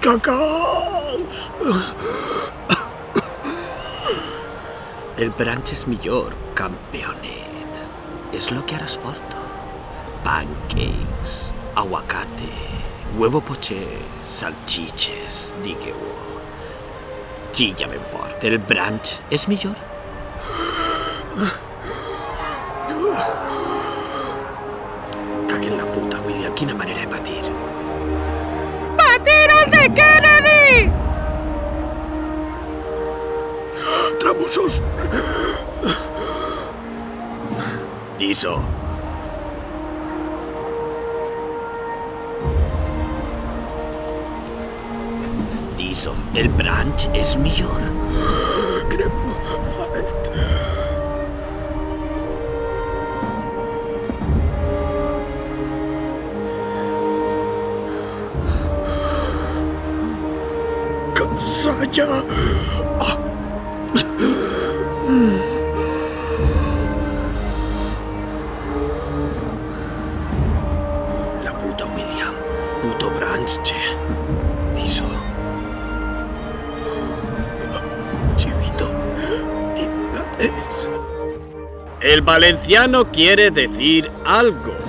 Cacaus! El branch és millor, campeonet. És lo que ara es porto. Pancakes, aguacate, huevo poché, salchiches, digueu-ho. Xilla ben fort, el branch és millor. Cague en la puta, William, quina manera de patir. ¡Patir el de Kennedy! Trabusos! Diso. Diso, el branch és millor. Cremat. Cansalla! La puta, William. Puto branch, che. Diso. Chivito. El valenciano quiere decir algo.